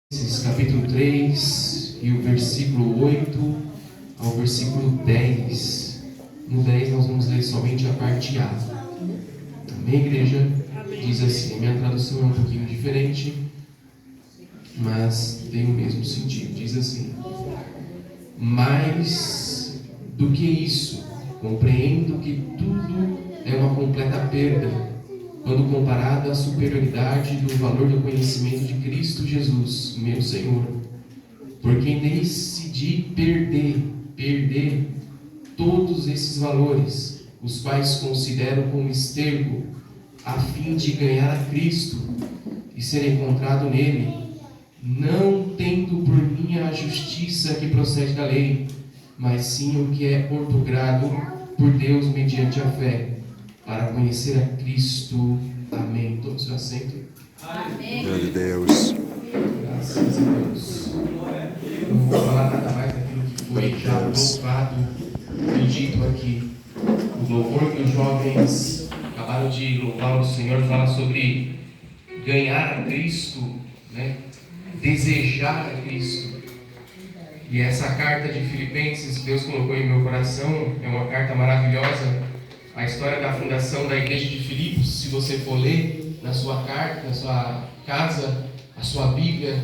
Capítulo 3 e o versículo 8 ao versículo 10. No 10 nós vamos ler somente a parte A. Amém, igreja? Diz assim, a minha tradução é um pouquinho diferente, mas tem o mesmo sentido. Diz assim: mais do que isso, compreendo que tudo é uma completa perda quando comparada à superioridade do valor do conhecimento de Cristo Jesus, meu Senhor. Por quem decidi perder todos esses valores, os quais considero como esterco, a fim de ganhar a Cristo e ser encontrado nele, não tendo por mim a justiça que procede da lei, mas sim o que é ortogrado por Deus mediante a fé, para conhecer a Cristo. Amém. Tome seu assento. Amém. Glória a Deus. Graças a Deus. Não vou falar nada mais daquilo que foi já louvado e dito aqui. O louvor que os jovens acabaram de louvar o Senhor fala sobre ganhar a Cristo, né? Desejar a Cristo. E essa carta de Filipenses que Deus colocou em meu coração é uma carta maravilhosa. A história da fundação da igreja de Filipos, se você for ler na sua carta, na sua casa, a sua Bíblia,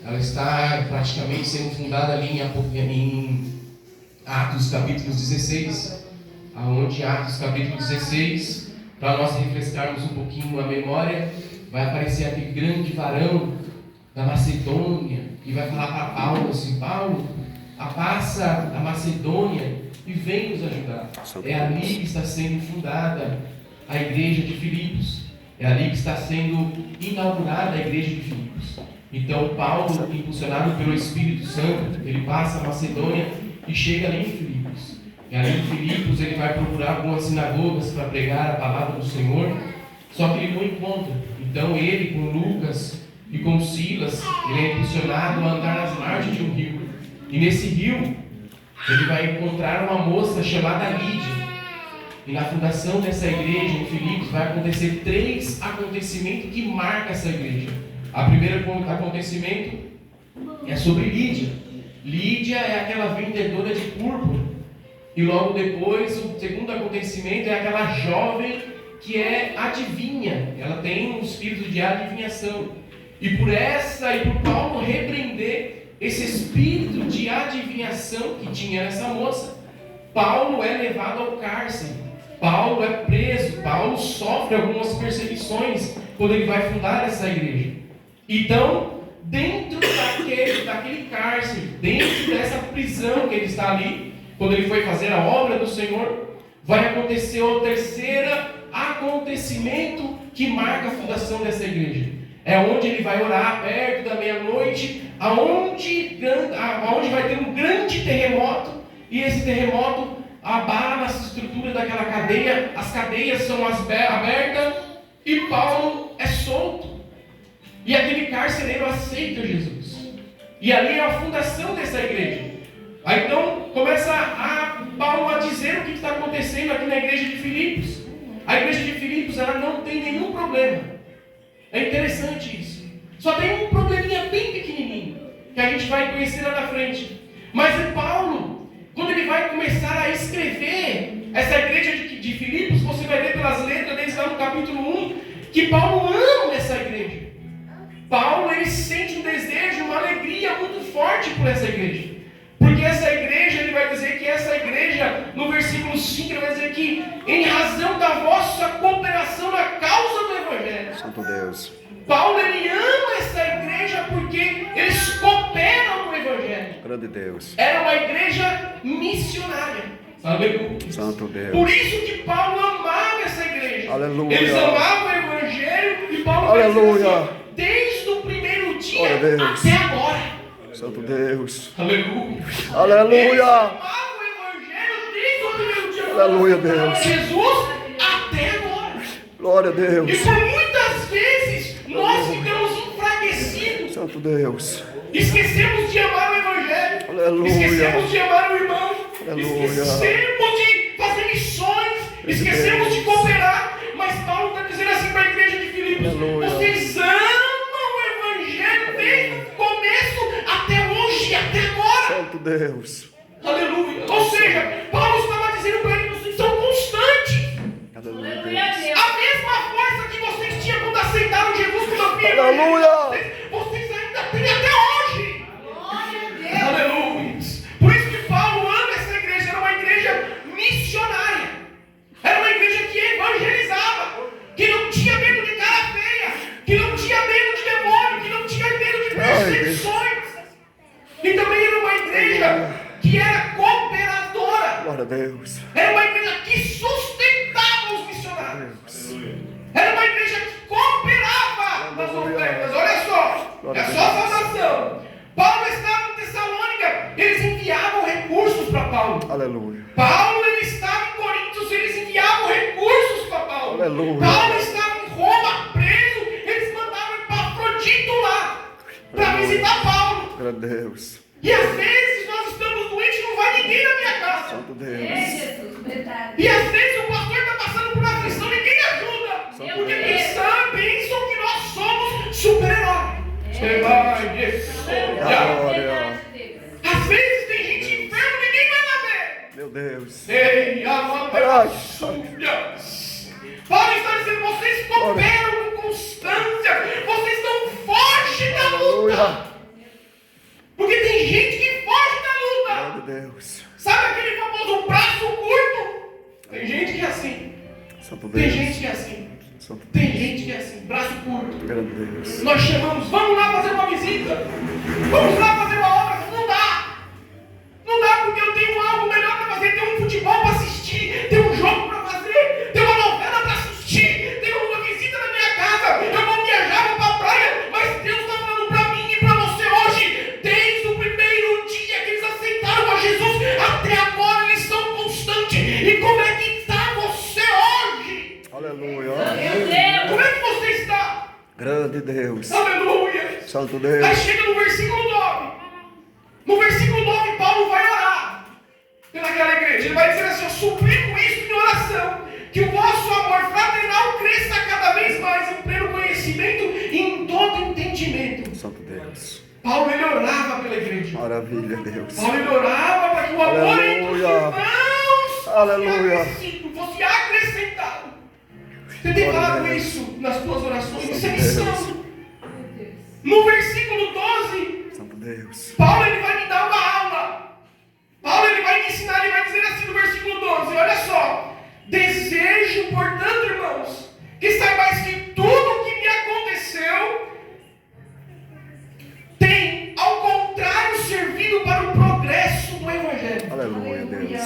ela está praticamente sendo fundada ali em Atos capítulo 16, aonde Atos capítulo 16, para nós refrescarmos um pouquinho a memória, vai aparecer aquele grande varão da Macedônia e vai falar para Paulo assim: Paulo, passa a Macedônia e vem nos ajudar. É ali que está sendo fundada a igreja de Filipos. É ali que está sendo inaugurada a igreja de Filipos. Então Paulo, impulsionado pelo Espírito Santo, ele passa a Macedônia e chega ali em Filipos. E ali em Filipos ele vai procurar algumas sinagogas para pregar a palavra do Senhor, só que ele não encontra. Então ele, com Lucas e com Silas, ele é impulsionado a andar nas margens de um rio. E nesse rio ele vai encontrar uma moça chamada Lídia. E na fundação dessa igreja em Filipos vai acontecer 3 acontecimentos que marcam essa igreja. O primeiro acontecimento é sobre Lídia. Lídia é aquela vendedora de púrpura. E logo depois, o segundo acontecimento é aquela jovem que é adivinha. Ela tem um espírito de adivinhação. E por Paulo repreender esse espírito de adivinhação que tinha nessa moça, Paulo é levado ao cárcere, Paulo é preso, Paulo sofre algumas perseguições quando ele vai fundar essa igreja. Então, dentro daquele cárcere, dentro dessa prisão que ele está ali, quando ele foi fazer a obra do Senhor, vai acontecer o terceiro acontecimento que marca a fundação dessa igreja. É onde ele vai orar perto da meia-noite, aonde vai ter um grande terremoto, e esse terremoto abala a estrutura daquela cadeia, as cadeias são abertas, e Paulo é solto. E aquele carcereiro aceita Jesus. E ali é a fundação dessa igreja. Aí então começa Paulo a dizer o que está acontecendo aqui na igreja de Filipos. A igreja de Filipos, ela não tem nenhum problema. É interessante isso. Só tem um probleminha bem pequenininho, que a gente vai conhecer lá na frente. Mas é Paulo, quando ele vai começar a escrever essa igreja de Filipos, você vai ver pelas letras deles lá no capítulo 1, que Paulo ama essa igreja. Paulo, ele sente um desejo, uma alegria muito forte por essa igreja. Porque essa igreja, ele vai dizer que essa igreja, no versículo 5, ele vai dizer que em razão da vossa cooperação na causa do Evangelho. Santo Deus. Paulo, ele ama essa igreja porque eles cooperam no Evangelho. Grande Deus. Era uma igreja missionária. Aleluia. Santo Deus. Por isso que Paulo amava essa igreja. Aleluia. Eles amavam o Evangelho e Paulo vai dizer assim, desde o primeiro dia até agora. Santo Deus. Aleluia. Aleluia. Eles amavam o Evangelho desde o primeiro dia. Aleluia, Deus. Jesus até agora. Glória a Deus. E por muitas vezes nós ficamos enfraquecidos. Santo Deus. Esquecemos de amar o Evangelho. Aleluia. Esquecemos de amar o irmão. Aleluia. Esquecemos de fazer missões. Esquecemos de cooperar. Mas Paulo está dizendo assim para a igreja de Filipos: vocês amam o Evangelho desde o começo Deus. Aleluia. Ou seja, Paulo estava dizendo para eles: vocês são constantes. Aleluia, Deus. A mesma força que vocês tinham quando aceitaram Jesus como filho, Aleluia. vocês ainda têm até hoje. Aleluia. Por isso que Paulo ama essa igreja. Era uma igreja missionária. Era uma igreja que evangelizava, que não tinha medo de cara feia, que não tinha medo de demônio, que não tinha medo de perseguições. E também era uma igreja que era cooperadora. Glória a Deus. Era uma igreja que sustentava os missionários. Era uma igreja que cooperava nas ofertas. Olha só, é só salvação. Paulo estava em Tessalônica, eles enviavam recursos para Paulo. Aleluia. Paulo, ele estava em Coríntios, eles enviavam recursos para Paulo. Aleluia. Paulo estava em Roma, preso, eles mandavam Epafrodito lá para visitar Paulo. Glória a Deus. E às vezes nós estamos doentes, não vai ninguém na minha casa. Santo Deus. E às vezes o pastor está passando por uma aflição e ninguém ajuda. Porque pensam que nós somos super-heróis. Glória. Às vezes tem gente enferma e ninguém vai lá ver. Meu Deus. Ei, Paulo está dizendo: vocês cooperam com constância, vocês não fogem da luta. Aleluia. Porque tem gente que foge da luta. Glória a Deus. Sabe aquele famoso braço curto? Tem gente que é assim. Santo Tem Deus. gente que é assim. Santo Tem gente que é assim, braço curto. Glória a Deus. Nós chamamos: vamos lá fazer uma visita, vamos lá fazer uma obra. Não dá. Não dá, porque eu tenho algo melhor para fazer. Tem um futebol para assistir, tem um jogo para fazer, tem uma novela para assistir, tem uma visita na minha casa. Eu vou viajar para a praia, mas Deus está falando para mim e para você hoje. Desde o primeiro dia que eles aceitaram a Jesus até agora, eles são constantes. E como é que está você hoje? Aleluia. Como é que você está? Grande Deus. Aleluia. Santo Aí Deus. chega no versículo 9. No versículo 9, Paulo vai orar pelaquela igreja. Ele vai dizer assim: eu suplico isso em oração, que o vosso amor fraternal cresça cada vez mais em pleno conhecimento e em todo entendimento. Santo Deus. Paulo, ele orava pela igreja. Maravilha, Deus. Paulo, ele orava para que o amor entre os irmãos Aleluia. fosse acrescentado. Você tem falado isso nas tuas orações? Isso é missão. No versículo 12, Santo Deus. Paulo, ele vai me dar uma aula. Paulo, ele vai me ensinar, ele vai dizer assim no versículo 12, olha só: desejo, portanto, irmãos, que saibais que tudo o que me aconteceu tem, ao contrário, servido para o progresso do Evangelho. Aleluia, Deus.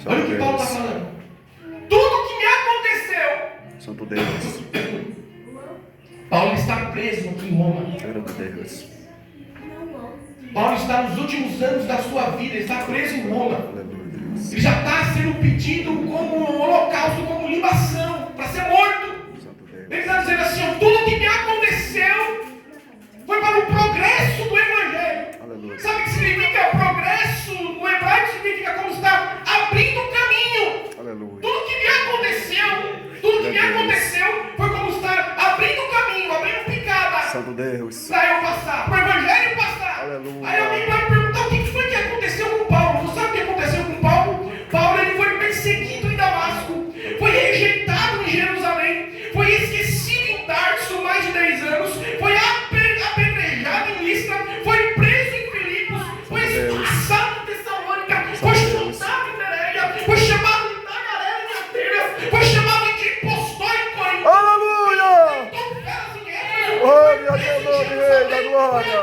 Olha o Santo que Paulo está Deus. falando. Tudo o que me aconteceu. Santo Deus. Paulo está preso aqui em Roma. Glória a Deus. Paulo está nos últimos anos da sua vida, ele está preso em Roma. Aleluia, Deus. Ele já está sendo pedido como holocausto, como libação, para ser morto. Santo Ele Deus. está dizendo assim: ó, tudo que me aconteceu foi para o progresso do Evangelho. Aleluia. Sabe o que significa progresso? No hebraico significa como estar abrindo caminho. Aleluia. Tudo que me aconteceu foi como estar abrindo caminho, abrindo picada Santo Deus. para eu passar, para o Evangelho passar. Aleluia. Aí alguém vai perguntar: o que foi que aconteceu com Paulo? Você sabe o que aconteceu com Paulo? Paulo, ele foi perseguido em Damasco, foi rejeitado em Jerusalém, foi esquecido em Tarso mais de 10 anos, foi apedrejado em Listra, foi preso em Filipos, foi esfaçado em Tessalônica, foi chutado em Bereia, foi chamado de tagarela em Atenas, foi chamado de impostor em Corinto. Aleluia. Glória a Deus, nome da glória.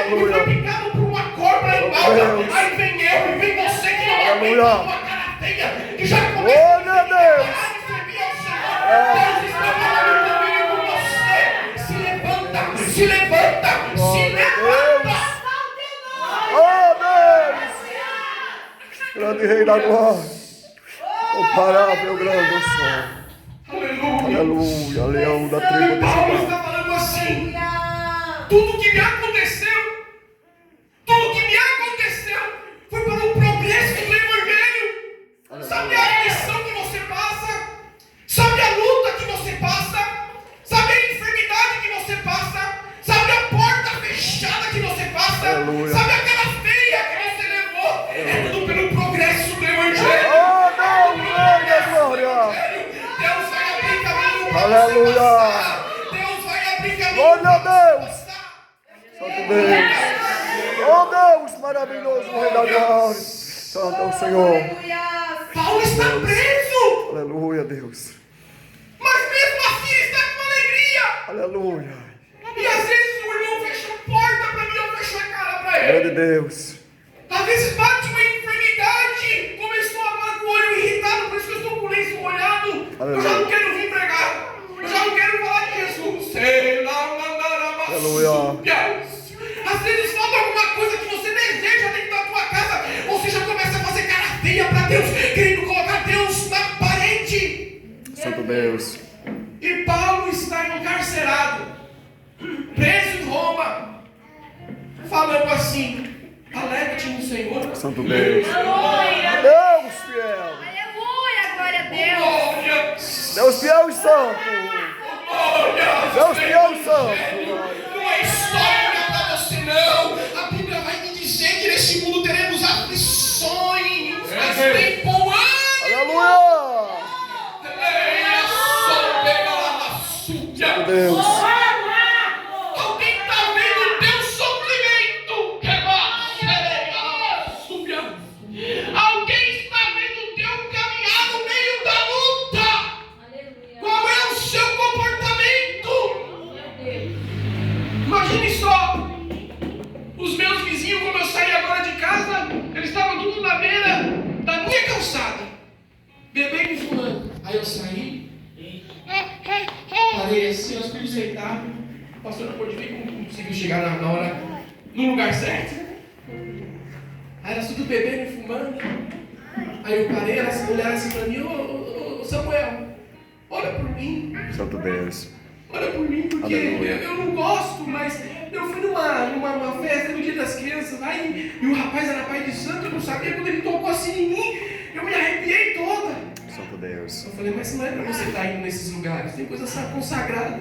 Aleluia. Foi picado por uma cobra em Malta. Aí vem eu e vem você que não aguenta uma cara feia, que já começa Glória a Deus. servir ao Senhor. Deus está falando comigo com você. Se levanta, se levanta, se levanta. Oh, Deus. Grande Rei da glória. Comparável, grande o sol. Aleluia. Aleluia. Leão da tribo de Paulo Judá. está falando assim: tudo que me aconteceu foi para o progresso do Evangelho. Sabe a aflição que você passa? Sabe a luta que você passa? Sabe a enfermidade que você passa? Sabe a porta fechada que você passa? Aleluia. Sabe aquela feia Deus. Oh Deus, maravilhoso, Rei da Glória. Santo é o Senhor. Paulo está preso, Aleluia, Deus. mas mesmo assim ele está com alegria. Aleluia. E às vezes o irmão fecha a porta para mim, eu fecho a cara para Glória ele. de Deus. Às vezes bate uma enfermidade, como eu estou agora com o olho irritado, por isso que eu estou com o lenço molhado. Eu já não quero vir pregar, eu já não quero falar de Jesus. Sei lá, Aleluia. Às vezes falta alguma coisa que você deseja dentro da tua casa, ou seja, começa a fazer cara feia para Deus, querendo colocar Deus na parede. Santo Deus. E Paulo está encarcerado, preso em Roma, falando assim: alegra-te no Senhor. Santo Deus. Aleluia. Deus fiel. Aleluia, glória a Deus. Glória, Deus fiel e santo. glória. Deus fiel e santo. Não é história para você, não. A Bíblia vai me dizer que neste mundo teremos aflições, mas tem bom ânimo. Aleluia. Santo Deus. Alguém está vendo o teu sofrimento? Alguém está vendo o teu caminhar no meio da luta? Qual é o seu comportamento? Imagine só, os meus vizinhos, como eu saí agora de casa, eles estavam tudo na beira da minha calçada, bebendo e fumando. Aí eu saí, parei assim, nós fomos deitar. O pastor não pôde ver, como conseguiu chegar na hora, no lugar certo. Aí era tudo bebendo e fumando. Aí eu parei, elas olharam assim pra mim: ô Samuel, olha por mim. Santo Deus. Olha por mim, porque eu não gosto, mas eu fui numa festa no Dia das Crianças, aí, e o rapaz era pai de santo, eu não sabia, quando ele tocou assim em mim, eu me arrepiei toda. Santo Deus. Eu falei: mas não é pra você estar indo nesses lugares, tem coisa consagrada.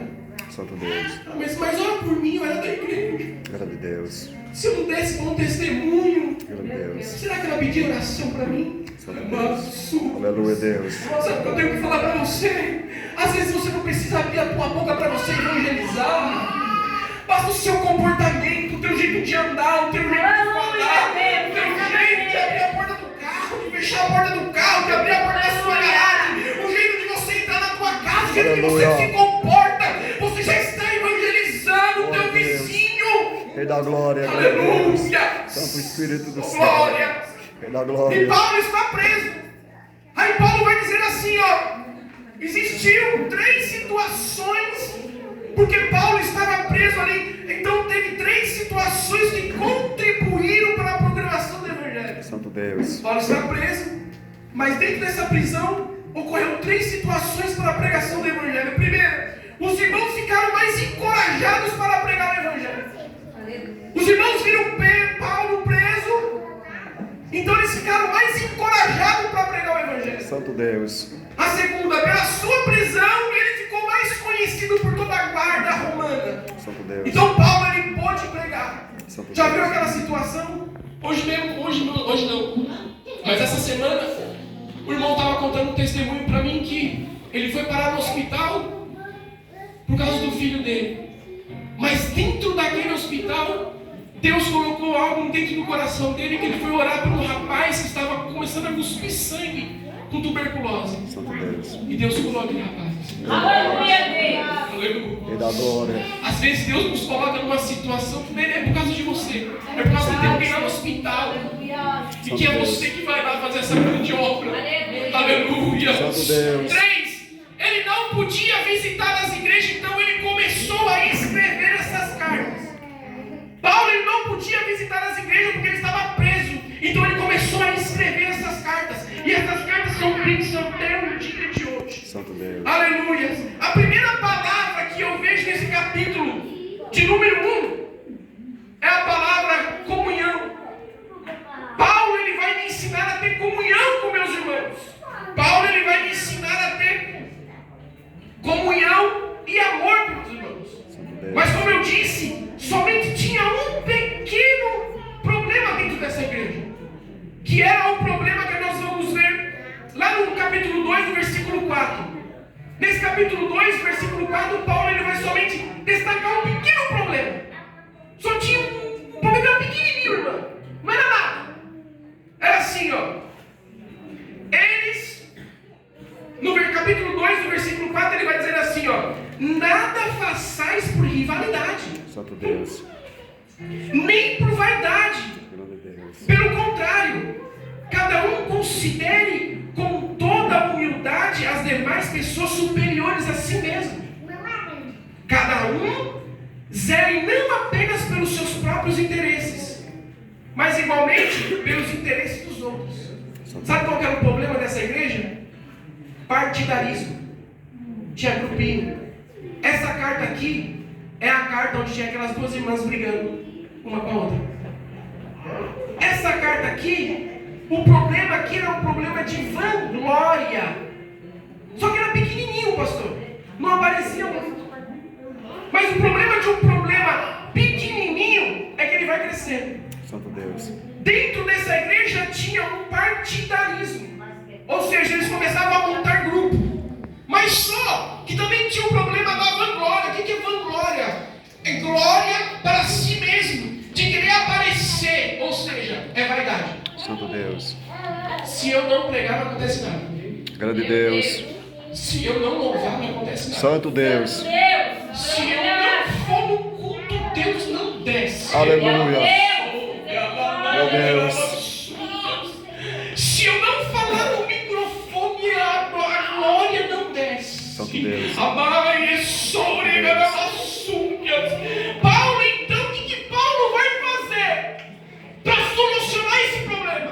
Santo Deus. Mas ora por mim, eu era da igreja. Glória de Deus. Se eu não desse bom testemunho, Glória a Deus. será que ela pediu oração pra mim? Santo Deus. Aleluia, Deus. Sabe o que eu tenho que falar pra você? Às vezes você não precisa abrir a tua boca para você evangelizar. Basta o seu comportamento, o teu jeito de andar, o teu jeito de falar, o teu jeito de abrir a porta do carro, de fechar a porta do carro, de abrir a porta da sua garagem, o jeito de você entrar na tua casa, o jeito que você se comporta. Você já está evangelizando o teu vizinho. Rei da glória. Glória a Deus. Aleluia. Santo Espírito do Céu. Glória. Rei da E glória. Paulo está preso. Aí Paulo vai dizer assim, ó: existiram 3 situações, porque Paulo estava preso ali. Então teve 3 situações que contribuíram para a programação do Evangelho. Santo Deus. Paulo está preso, mas dentro dessa prisão ocorreram 3 situações para a pregação do Evangelho. Primeiro, os irmãos ficaram mais encorajados para pregar o Evangelho. Os irmãos viram Paulo preso, então eles ficaram mais encorajados para pregar o Evangelho. Santo Deus. A segunda, pela sua prisão, ele ficou mais conhecido por toda a guarda romana. Santo Deus. Então Paulo, ele pôde pregar. Santo Já Deus. viu aquela situação? Hoje não. Mas essa semana, o irmão estava contando um testemunho para mim que ele foi parar no hospital por causa do filho dele. Mas dentro daquele hospital, Deus colocou algo dentro do coração dele, que ele foi orar por um rapaz que estava começando a cuspir sangue com tuberculose. Santo Deus. E Deus curou aquele rapaz. Aleluia, Deus. Aleluia. Rei da glória. Às vezes Deus nos coloca numa situação que nem é por causa de você, é por causa que tem alguém lá no hospital. E que é você que vai lá fazer essa grande obra. Aleluia. Santo Deus. 3. Ele não podia visitar as igrejas, então ele começou a escrever essas cartas. Paulo, ele não podia visitar as igrejas porque ele estava preso. Então ele começou a escrever essas cartas. E essas cartas são bênção até o dia de hoje. Santo Deus. Aleluia. A primeira palavra que eu vejo nesse capítulo, de número 1, é a palavra comunhão. Paulo, ele vai me ensinar a ter comunhão com meus irmãos. Paulo, ele vai me ensinar a ter comunhão e amor pelos irmãos. Santo Deus. Mas como eu disse, somente tinha um pequeno problema dentro dessa igreja, que era o problema que nós vamos ver lá no capítulo 2, no versículo 4. Nesse capítulo 2, versículo 4, Paulo, ele vai somente destacar um pequeno problema. Só tinha um nem por vaidade. Glória a Deus. Pelo contrário, cada um considere com toda a humildade as demais pessoas superiores a si mesmo. Cada um zele não apenas pelos seus próprios interesses, mas igualmente pelos interesses dos outros. Sabe qual que era o problema dessa igreja? Partidarismo. Tinha grupinho. Essa carta aqui é a carta onde tinha aquelas duas irmãs brigando uma com a outra. Essa carta aqui, o problema aqui era um problema de vanglória. Só que era pequenininho, pastor. Não aparecia muito. Mas o problema de um problema pequenininho é que ele vai crescendo. Santo Deus. Dentro dessa igreja tinha um partidarismo. Ou seja, eles começavam a montar grupo. Mas só que também tinha o problema da vanglória. O que é vanglória? É glória para si mesmo. De querer aparecer. Ou seja, é vaidade. Santo Deus. Se eu não pregar, não acontece nada. Glória a Deus. Se eu não louvar, não acontece nada. Santo Deus. Se eu não for no culto, Deus não desce. Aleluia. Meu Deus. Se eu não falar no microfone, a glória não desce. Santo Deus. Paulo, então, o que Paulo vai fazer para solucionar esse problema?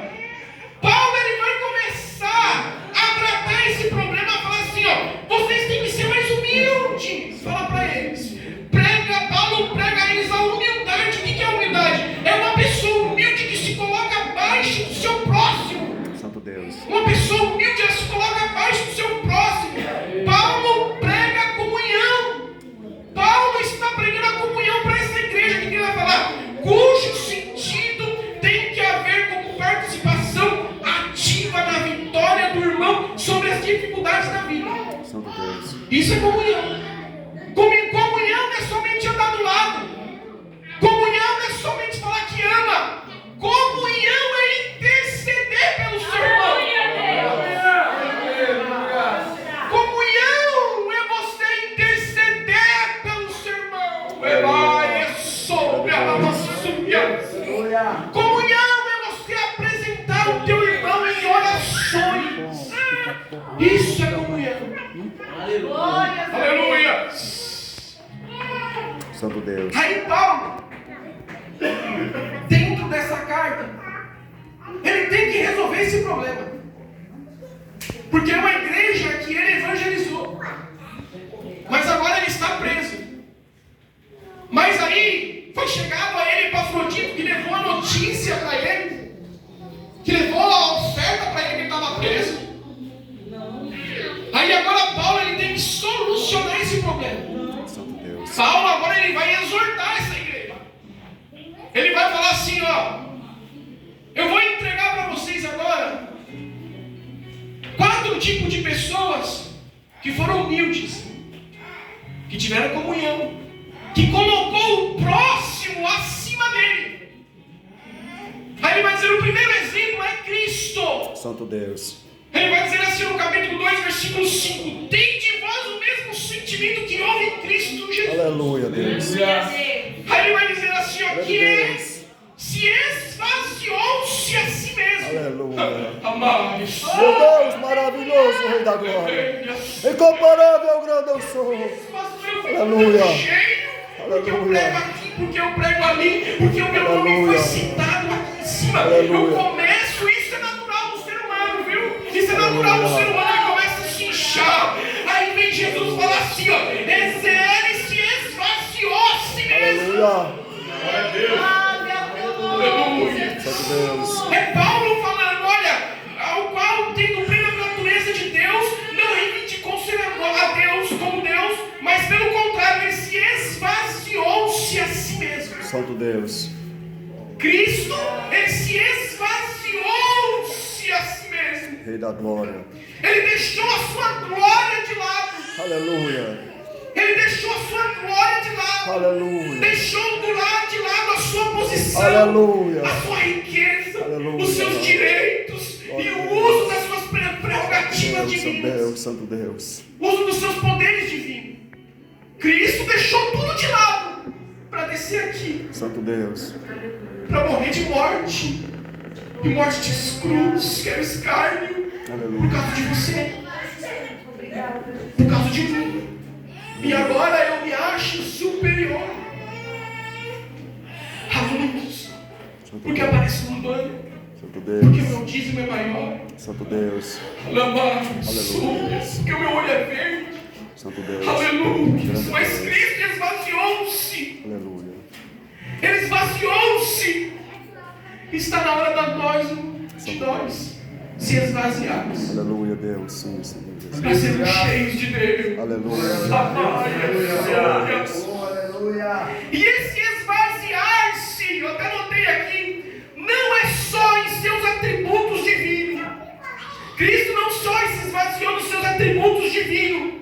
Paulo, ele vai começar a tratar esse problema, a falar assim, ó, vocês têm que ser mais humildes. Fala para eles. Paulo prega a eles a humildade. O que é humildade? É uma pessoa humilde que se coloca abaixo do seu próximo. Santo Deus. Uma pessoa humilde, ela se coloca abaixo do seu próximo. Paulo prega a comunhão. Paulo está pregando a comunhão para essa igreja que ele vai falar, cujo sentido tem que haver como participação ativa na vitória do irmão sobre as dificuldades da vida. Santo Deus. Isso é comunhão. Comunhão não é somente andar do lado. Comunhão não é somente falar que ama. Comunhão é interceder pelo seu irmão. Comunhão é você interceder pelo seu irmão. Comunhão é você apresentar o teu irmão em orações. Isso é comunhão. Aleluia. Santo Deus. Aí Paulo, dentro dessa carta, ele tem que resolver esse problema. Porque é uma igreja que ele evangelizou. Mas agora ele está preso. Mas aí foi chegado a ele Epafrodito, que levou a notícia para ele, que levou a oferta para ele que estava preso. Aí agora Paulo, ele tem que solucionar esse problema. Santo Deus. Paulo agora ele vai exortar essa igreja. Ele vai falar assim, ó, eu vou entregar para vocês agora 4 tipos de pessoas que foram humildes, que tiveram comunhão, que colocou o próximo acima dele. Aí ele vai dizer, o primeiro exemplo é Cristo. Santo Deus. Ele vai dizer assim no capítulo 2, versículo 5, tem de vós o mesmo sentimento que houve em Cristo Jesus. Aleluia, Deus. Aí ele vai dizer assim, ó, que se esvaziou-se a si mesmo. Aleluia. Amados. Meu Deus, maravilhoso, Rei da Glória. Incomparável, grande eu sou. Aleluia. Porque eu prego aqui, porque eu prego ali, porque o meu nome foi citado aqui em cima. Eu começo, isso é natural do ser humano, viu? Isso é natural do ser humano, ele começa a se inchar. Aí vem Jesus falar assim, ó, ele se esvaziou a si mesmo. Aleluia. Aleluia. Santo Deus. É Paulo falando, olha, ao qual tendo plena natureza de Deus, não reivindicou ser a Deus como Deus, mas pelo contrário, ele se esvaziou-se a si mesmo. Santo Deus. Cristo, ele se esvaziou-se a si mesmo. Rei da Glória. Ele deixou a sua glória de lado. Aleluia. Ele deixou a sua glória de lado. Aleluia. Deixou de lado a sua posição. Aleluia. A sua riqueza. Aleluia. Os seus direitos. E o uso das suas prerrogativas divinas. Deus, Santo Deus. O uso dos seus poderes divinos. Cristo deixou tudo de lado para para descer aqui, Santo Deus. para morrer de morte, de cruz, que é o escárnio, por Aleluia. causa de você, por causa de mim. E agora eu me acho superior. Aleluia. Porque aparece no banho. Santo Porque o Deus. meu dízimo é maior. Santo Deus. Aleluia. Porque o meu olho é verde. Santo Deus. Aleluia. Mas Cristo esvaziou-se. Aleluia. Ele esvaziou-se. Está na hora de nós se esvaziarmos. Aleluia, Deus. Sim, Senhor. Para sermos cheios de Deus. Aleluia. Aleluia. E esse esvaziar-se, eu até notei aqui, não é só em seus atributos divinos. Cristo não só se esvaziou dos seus atributos divinos,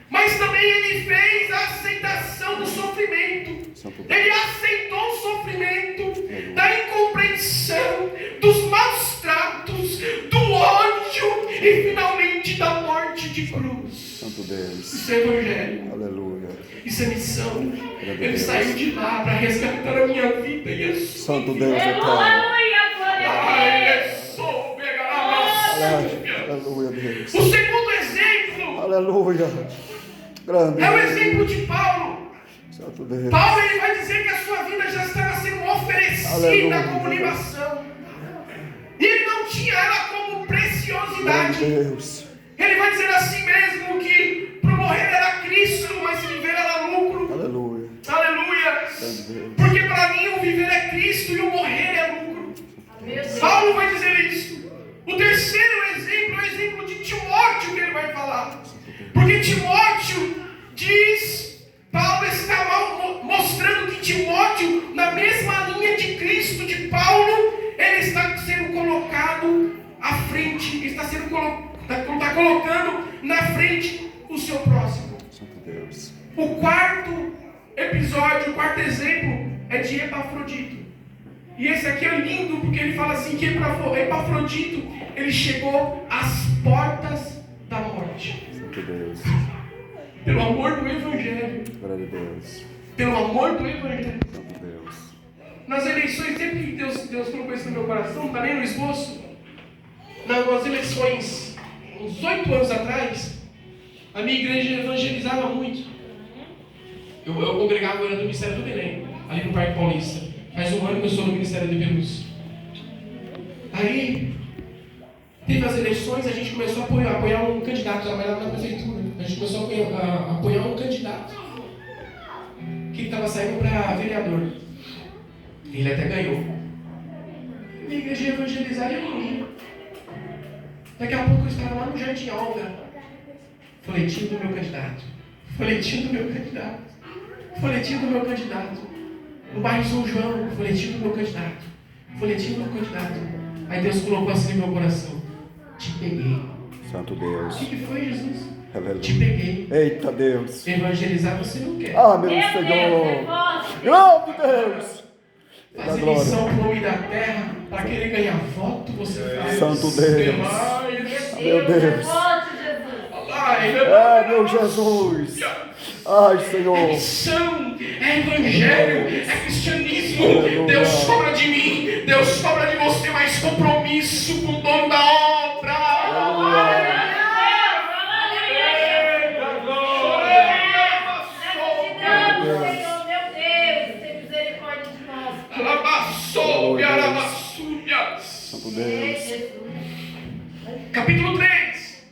mas também ele fez a aceitação do sofrimento. Ele aceitou o sofrimento da incompreensão, dos maus tratos, do ódio e finalmente da morte de cruz. Santo Deus. Isso é evangelho. Aleluia. Isso é missão. Ele saiu de lá para resgatar a minha vida e a sua. Santo Deus eterno. Aleluia, glória a Deus. Aleluia, Deus. O segundo exemplo Aleluia. Grande. é o exemplo de Paulo. Santo Deus. Paulo ele vai dizer que a sua vida já estava sendo oferecida Aleluia. como libação. E ele não tinha ela como preciosidade. Grande Deus. Ele vai dizer assim mesmo que pro morrer era Cristo, mas se viver era lucro. Aleluia. Aleluia. Grande Deus. Porque para mim o viver é Cristo e o morrer é lucro. Meu Deus. Paulo vai dizer isso. O terceiro exemplo é o exemplo de Timóteo que ele vai falar. Porque Timóteo diz, Paulo está mostrando que Timóteo, na mesma linha de Cristo, de Paulo, ele está sendo colocado à frente, está colocando na frente o seu próximo. Santo Deus. O quarto episódio, o quarto exemplo é de Epafrodito. E esse aqui é lindo porque ele fala assim que Epafrodito, ele chegou às portas da morte. Santo Deus. Pelo amor do Evangelho. Glória a Deus. Pelo amor do Evangelho. Santo Deus. Nas eleições, sempre que Deus colocou isso no meu coração, está nem no esboço. Nas eleições, uns 8 anos atrás, a minha igreja evangelizava muito. Eu congregava, eu era do Ministério do Belém, ali no Parque Paulista. Faz um ano que eu sou no Ministério de Pelúcia. Aí, teve as eleições, a gente começou a apoiar um candidato, trabalhava na prefeitura. A gente começou a apoiar um candidato que estava saindo para vereador. Ele até ganhou. Minha igreja ia evangelizar e eu não ia. Daqui a pouco eu estava lá no Jardim Alga. Folhetinho do meu candidato. Folhetinho do meu candidato. Folhetinho do meu candidato. No bairro São João, folhetinho do meu candidato. Folhetinho do meu candidato. Aí Deus colocou assim no meu coração. Te peguei. Santo O Deus. que foi, Jesus? Te Aleluia. peguei. Eita Deus. Evangelizar você não quer. Ah, meu Meu Senhor. Deus, Grande Deus. Da Fazer glória. missão para o homem da terra, para querer ganhar voto, você faz. Santo Deus. Meu Deus. Volte, Jesus. É, meu Jesus. Ai, Senhor. Missão é evangelho, é cristianismo. Aleluia. Deus cobra de mim, Deus cobra de você mais compromisso com o dono da obra. Aleluia. Santo Deus. Capítulo 3.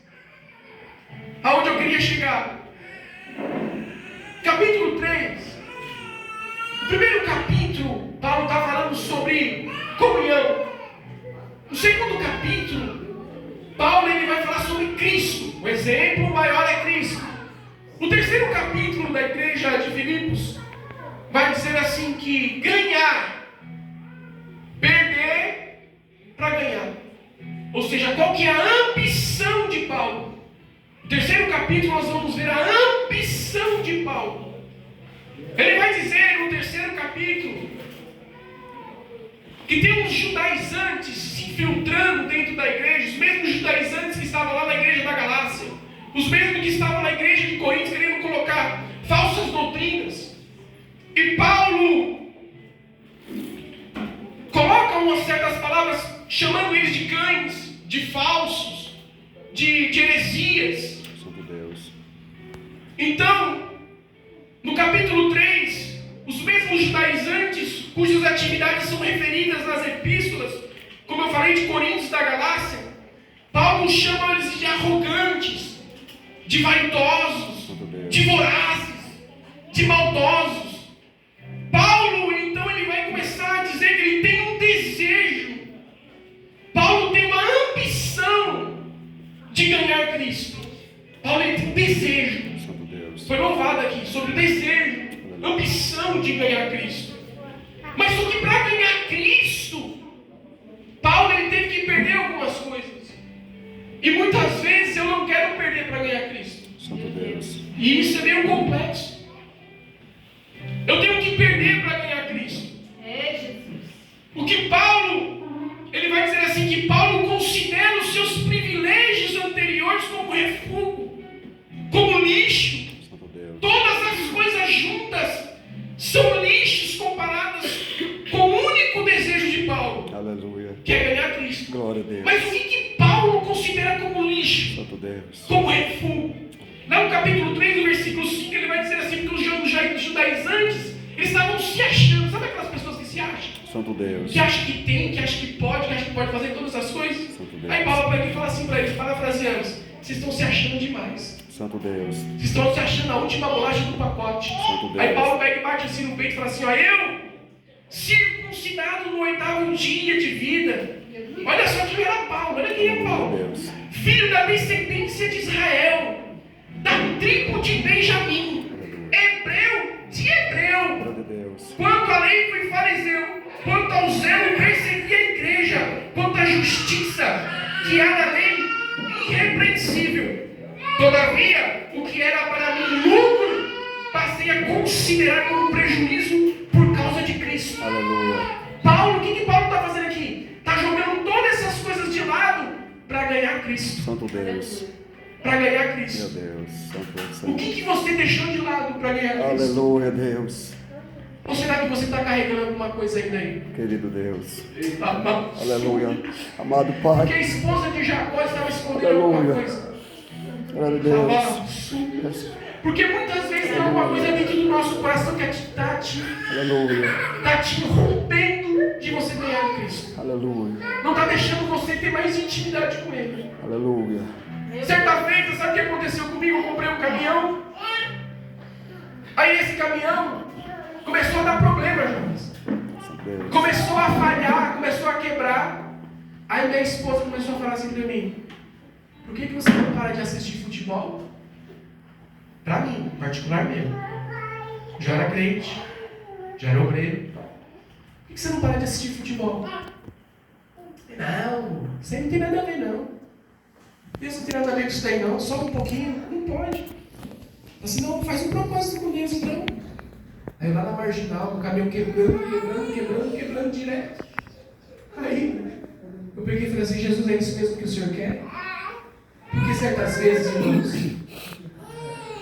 Aonde eu queria chegar? Capítulo 3. No primeiro capítulo, Paulo está falando sobre comunhão. No segundo capítulo, Paulo ele vai falar sobre Cristo. O exemplo maior é Cristo. No terceiro capítulo da igreja de Filipos, vai dizer assim que ganhar, perder para ganhar. Ou seja, qual que é a ambição de Paulo? No terceiro capítulo nós vamos ver a ambição de Paulo. Ele vai dizer no terceiro capítulo que tem uns judaizantes se infiltrando dentro da igreja, os mesmos judaizantes que estavam lá na igreja da Galácia, os mesmos que estavam na igreja de Corinto querendo colocar falsas doutrinas. E Paulo coloca umas certas palavras chamando eles de cães, de falsos, de heresias. Santo Deus. Então, no capítulo 3, os mesmos judaizantes, cujas atividades são referidas nas epístolas, como eu falei de Coríntios da Galácia, Paulo chama eles de arrogantes, de vaidosos, de vorazes, de maldosos. Paulo, então, ele vai começar a dizer que ele tem um desejo. Paulo tem uma ambição de ganhar Cristo. Paulo, ele tem um desejo. Foi louvado aqui sobre o desejo, ambição de ganhar Cristo. Mas só que para ganhar Cristo, Paulo, ele teve que perder algumas coisas. E muitas vezes eu não quero perder para ganhar Cristo. Santo Deus. E isso é meio complexo. Eu tenho que perder para ganhar Cristo. É, Jesus. O que Paulo, ele vai dizer assim, que Paulo considera os seus privilégios anteriores como refúgio, como lixo. Todas as coisas juntas são lixos comparadas com o único desejo de Paulo. Aleluia. Que é ganhar Cristo. Glória a Deus. Mas o que Paulo considera como lixo? Santo Deus. Como refúgio. Lá no capítulo 3, no versículo 5, ele vai dizer assim, que os judaizantes, eles estavam se achando. Sabe aquelas pessoas que se acham? Santo Deus. Que acham que tem, que acham que pode fazer todas as coisas? Santo Deus. Aí Paulo vai aqui e fala assim para eles, parafraseando, vocês estão se achando demais. Santo Deus. Vocês estão se achando a última bolacha do pacote. Santo Deus. Aí Paulo pega e bate assim no peito e fala assim, ó, eu, circuncidado no 8º dia de vida. Olha só quem era Paulo, olha quem é Paulo. Deus. Filho da descendência de Israel, da tribo de Benjamim, hebreu de hebreu. Glória a Deus. Quanto à lei fui fariseu, quanto ao zelo persegui a igreja, quanto à justiça que há na lei, irrepreensível. Todavia, o que era para mim lucro, passei a considerar como prejuízo por causa de Cristo. Aleluia. Paulo, o que Paulo está fazendo aqui? Está jogando todas essas coisas de lado para ganhar Cristo. Santo Deus. Para ganhar Meu Cristo. Deus. Santo O Deus. que você deixou de lado para ganhar Cristo? Aleluia, Deus. Ou será que você está carregando alguma coisa ainda aí? Querido Deus. Aleluia. Amado Porque a Pai. esposa de Jacó estava escondendo alguma Aleluia. coisa. Glória a Deus. Porque muitas vezes tem alguma coisa dentro do nosso coração que está te Aleluia. rompendo de você ganhar Cristo. Aleluia. Não está deixando você ter mais intimidade com Ele. Aleluia. Certa feita, sabe o que aconteceu comigo? Eu comprei um caminhão. Aí esse caminhão começou a dar problema, Jonas. Santo Deus. Começou a falhar, começou a quebrar. Aí minha esposa começou a falar assim para mim: por que você não para de assistir futebol? Para mim, particular mesmo. Já era crente, já era obreiro. Por que você não para de assistir futebol? Não, isso aí não tem nada a ver não. Deus não tem nada a ver com isso daí não, só um pouquinho, não pode. Assim, não, faz um propósito com Deus então. Aí lá na marginal, o caminhão quebrando direto. Aí eu peguei e falei assim: Jesus, é isso mesmo que o Senhor quer? Porque certas vezes, irmãos,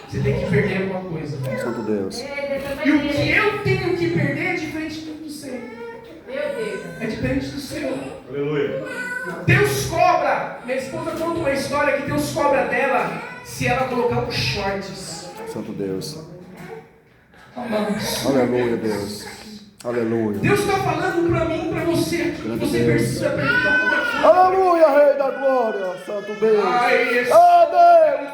você tem que perder alguma coisa. Santo Deus. E o que eu tenho que perder é diferente do seu. É diferente do seu. Aleluia. Deus cobra. Minha esposa conta uma história que Deus cobra dela se ela colocar os shorts. Santo Deus. Aleluia, Deus. Aleluia. Deus está falando para mim, para você, que você Deus. precisa perder alguma coisa. Aleluia, Rei da Glória. Santo Deus. Ai, esse- Deus,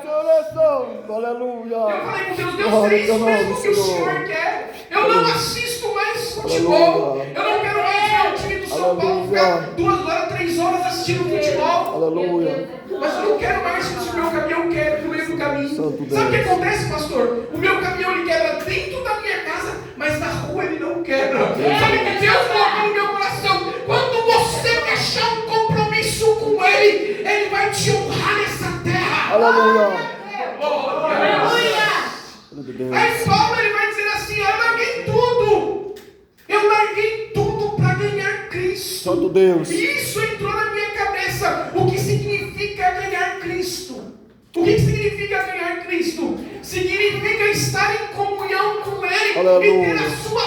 Senhor é santo. Eu Aleluia. falei com Deus, Deus, Glória é isso ao teu mesmo nome, que o Senhor. Senhor quer. Eu não assisto mais futebol. Aleluia. Eu não quero mais ver o time do São Paulo ficar Aleluia. 2 horas, 3 horas assistindo futebol. Aleluia. Mas eu não quero mais que o meu caminhão quebre no meio do caminho. Santo Deus. Sabe o que acontece, pastor? O meu caminhão ele quebra dentro da minha casa, mas na rua ele não quebra. Sabe o que Deus colocou no meu coração? Quando você fechar um compromisso com Ele, Ele vai te honrar nessa terra. Aleluia. Aleluia! Glória a Deus. Aí Paulo ele vai dizer assim: eu larguei tudo. Eu larguei tudo para ganhar Cristo. Santo Deus. E isso entrou na minha cabeça. O que significa ganhar Cristo? O que significa ganhar Cristo? Significa estar em comunhão com Ele Aleluia. e ter a sua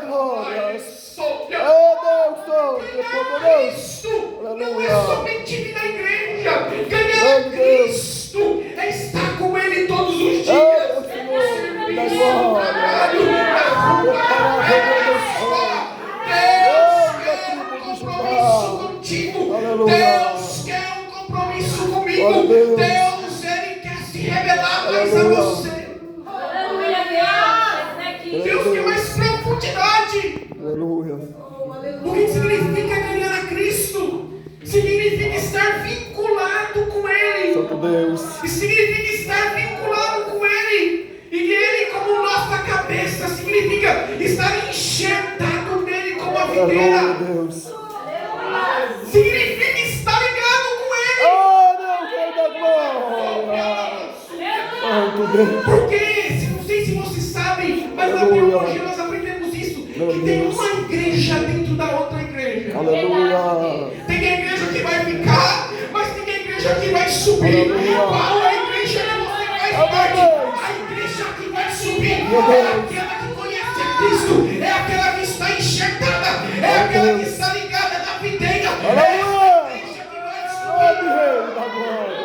glória. Sopra. Oh, Deus Santo, é poderoso. Cristo não é Aleluia. somente vir na igreja. Ganhar Grande Deus. Cristo é estar com Ele todos os dias. Oh, Senhor, da glória. Deus quer um compromisso comigo. Glória a Deus. Deus, Ele quer se revelar mais a Aleluia. você. Aleluia, Deus quer mais profundidade. Aleluia. O que significa ganhar a Cristo? Significa estar vinculado com Ele. Santo Deus. E significa estar vinculado com Ele. E Ele como nossa cabeça. Significa estar enxertado nele como a videira. Aleluia, Deus. Significa estar ligado com Ele. Oh, Deus, Deus da glória. Santo Deus. Porque, não sei se vocês sabem, mas na Aleluia. teologia nós aprendemos isso. Meu Que tem Deus. uma igreja dentro da outra igreja. Aleluia. Tem a igreja que vai ficar, mas tem a igreja que vai subir. Aleluia. Qual é a igreja que você faz Meu parte? Deus. A igreja que vai subir Meu é Deus. aquela que conhece a Cristo, é aquela que está enxertada, é Meu aquela que Deus. está ligada na videira. Aleluia. É a igreja que vai Grande subir. Rei da glória.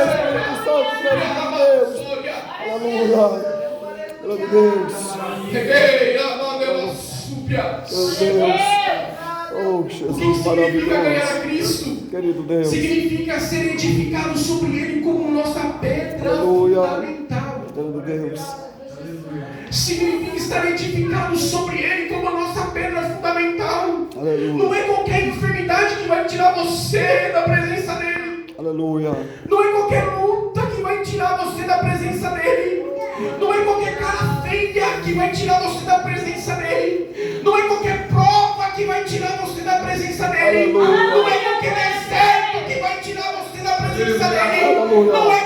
Espírito Santo, querido Deus. Aleluia. Grande Deus. Ei, amado, súbia. Meu Deus. Oh, O que Jesus significa ganhar a maravilhoso. Cristo? Querido Deus. Significa ser edificado sobre Ele como nossa pedra Aleluia. fundamental. Grande Deus. Significa estar edificado sobre Ele como a nossa pedra fundamental. Aleluia. Não é qualquer enfermidade que vai tirar você da presença dEle. Aleluia. Não é qualquer luta que vai tirar você da presença dEle. Não é qualquer cara feia que vai tirar você da presença dEle. Não é qualquer prova que vai tirar você da presença dEle. Aleluia. Não é qualquer deserto que vai tirar você da presença dEle. Aleluia. Não é